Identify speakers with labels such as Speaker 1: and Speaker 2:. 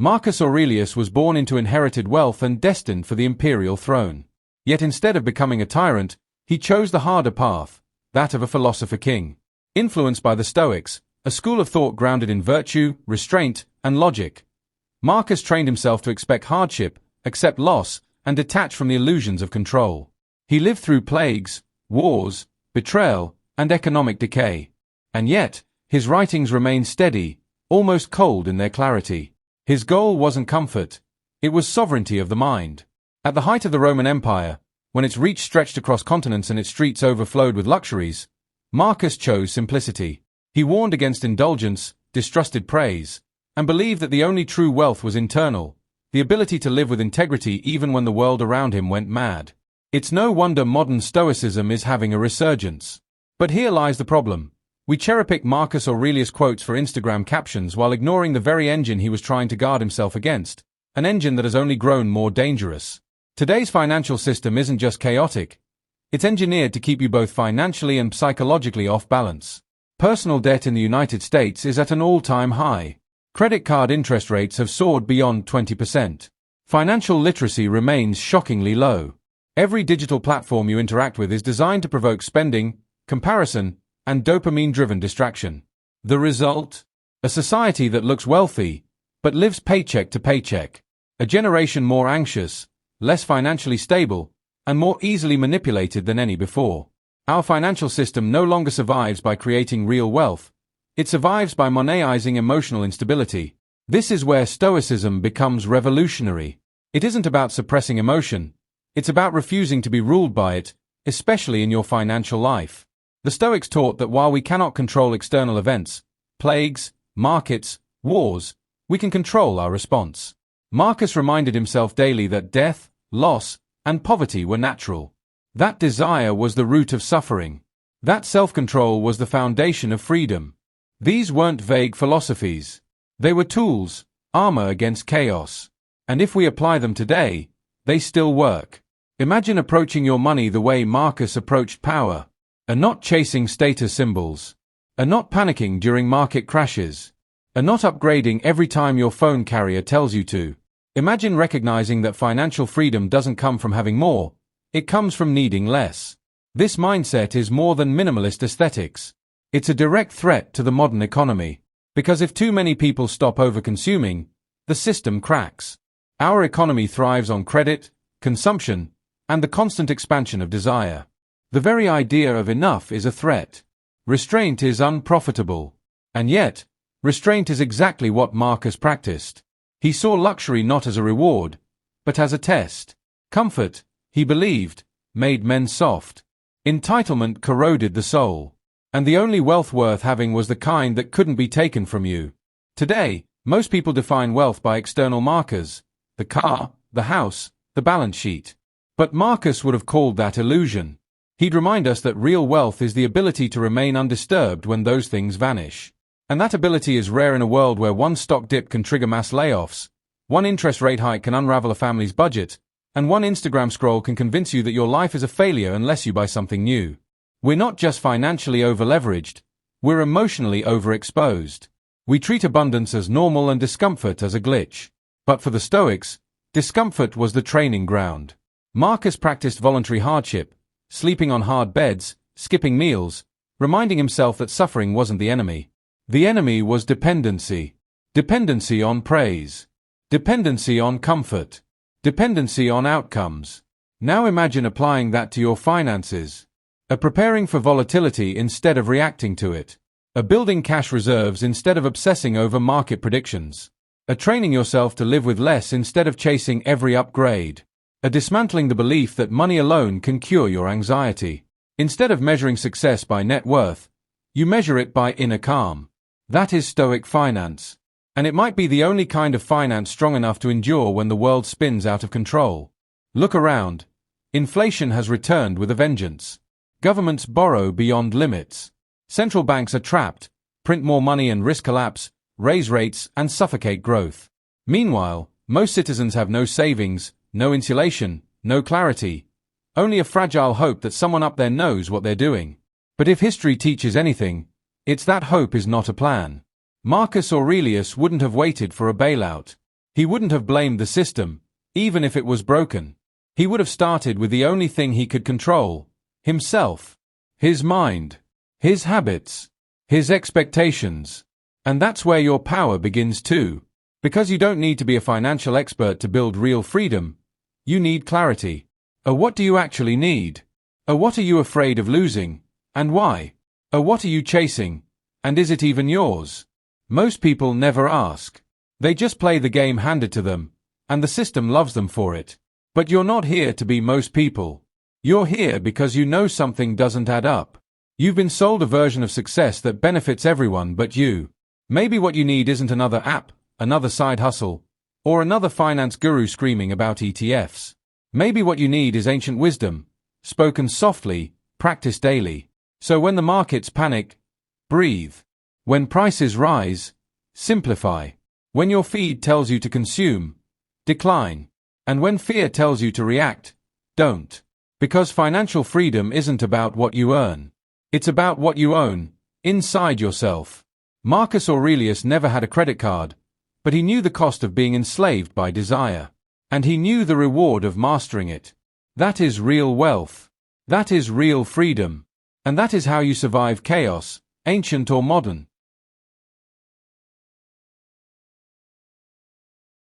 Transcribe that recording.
Speaker 1: Marcus Aurelius was born into inherited wealth and destined for the imperial throne. Yet instead of becoming a tyrant, he chose the harder path, that of a philosopher king. Influenced by the Stoics, a school of thought grounded in virtue, restraint, and logic, Marcus trained himself to expect hardship, accept loss, and detach from the illusions of control. He lived through plagues, wars, betrayal, and economic decay. And yet, his writings remain steady, almost cold in their clarity. His goal wasn't comfort, it was sovereignty of the mind. At the height of the Roman Empire, when its reach stretched across continents and its streets overflowed with luxuries, Marcus chose simplicity. He warned against indulgence, distrusted praise, and believed that the only true wealth was internal, the ability to live with integrity even when the world around him went mad. It's no wonder modern Stoicism is having a resurgence. But here lies the problem. We cherry-pick Marcus Aurelius quotes for Instagram captions while ignoring the very engine he was trying to guard himself against, an engine that has only grown more dangerous. Today's financial system isn't just chaotic, it's engineered to keep you both financially and psychologically off balance. Personal debt in the United States is at an all-time high. Credit card interest rates have soared beyond 20%. Financial literacy remains shockingly low. Every digital platform you interact with is designed to provoke spending, comparison, and dopamine-driven distraction. The result? A society that looks wealthy, but lives paycheck to paycheck. A generation more anxious, less financially stable, and more easily manipulated than any before. Our financial system no longer survives by creating real wealth. It survives by monetising emotional instability. This is where Stoicism becomes revolutionary. It isn't about suppressing emotion. It's about refusing to be ruled by it, especially in your financial life. The Stoics taught that while we cannot control external events, plagues, markets, wars, we can control our response. Marcus reminded himself daily that death, loss, and poverty were natural. That desire was the root of suffering. That self-control was the foundation of freedom. These weren't vague philosophies. They were tools, armor against chaos. And if we apply them today, they still work. Imagine approaching your money the way Marcus approached power. Not chasing status symbols. Not panicking during market crashes. Not upgrading every time your phone carrier tells you to. Imagine recognizing that financial freedom doesn't come from having more, it comes from needing less. This mindset is more than minimalist aesthetics. It's a direct threat to the modern economy. Because if too many people stop over-consuming, the system cracks. Our economy thrives on credit, consumption, and the constant expansion of desire. The very idea of enough is a threat. Restraint is unprofitable. And yet, restraint is exactly what Marcus practiced. He saw luxury not as a reward, but as a test. Comfort, he believed, made men soft. Entitlement corroded the soul. And the only wealth worth having was the kind that couldn't be taken from you. Today, most people define wealth by external markers: the car, the house, the balance sheet. But Marcus would have called that illusion. He'd remind us that real wealth is the ability to remain undisturbed when those things vanish. And that ability is rare in a world where one stock dip can trigger mass layoffs, one interest rate hike can unravel a family's budget, and one Instagram scroll can convince you that your life is a failure unless you buy something new. We're not just financially over-leveraged, we're emotionally overexposed. We treat abundance as normal and discomfort as a glitch. But for the Stoics, discomfort was the training ground. Marcus practiced voluntary hardship, sleeping on hard beds, skipping meals, reminding himself that suffering wasn't the enemy. The enemy was dependency. Dependency on praise. Dependency on comfort. Dependency on outcomes. Now imagine applying that to your finances. Preparing for volatility instead of reacting to it. Building cash reserves instead of obsessing over market predictions. Training yourself to live with less instead of chasing every upgrade. Dismantling the belief that money alone can cure your anxiety. Instead of measuring success by net worth, you measure it by inner calm. That is Stoic finance. And it might be the only kind of finance strong enough to endure when the world spins out of control. Look around. Inflation has returned with a vengeance. Governments borrow beyond limits. Central banks are trapped, print more money and risk collapse, raise rates and suffocate growth. Meanwhile, most citizens have no savings, no insulation, no clarity, only a fragile hope that someone up there knows what they're doing. But if history teaches anything, it's that hope is not a plan. Marcus Aurelius wouldn't have waited for a bailout. He wouldn't have blamed the system, even if it was broken. He would have started with the only thing he could control: himself, his mind, his habits, his expectations. And that's where your power begins too. Because you don't need to be a financial expert to build real freedom. You need clarity. What do you actually need? What are you afraid of losing? And why? What are you chasing? And is it even yours? Most people never ask. They just play the game handed to them, and the system loves them for it. But you're not here to be most people. You're here because you know something doesn't add up. You've been sold a version of success that benefits everyone but you. Maybe what you need isn't another app, another side hustle, or another finance guru screaming about ETFs. Maybe what you need is ancient wisdom, spoken softly, practiced daily. So when the markets panic, breathe. When prices rise, simplify. When your feed tells you to consume, decline. And when fear tells you to react, don't. Because financial freedom isn't about what you earn. It's about what you own, inside yourself. Marcus Aurelius never had a credit card, but he knew the cost of being enslaved by desire. And he knew the reward of mastering it. That is real wealth. That is real freedom. And that is how you survive chaos, ancient or modern.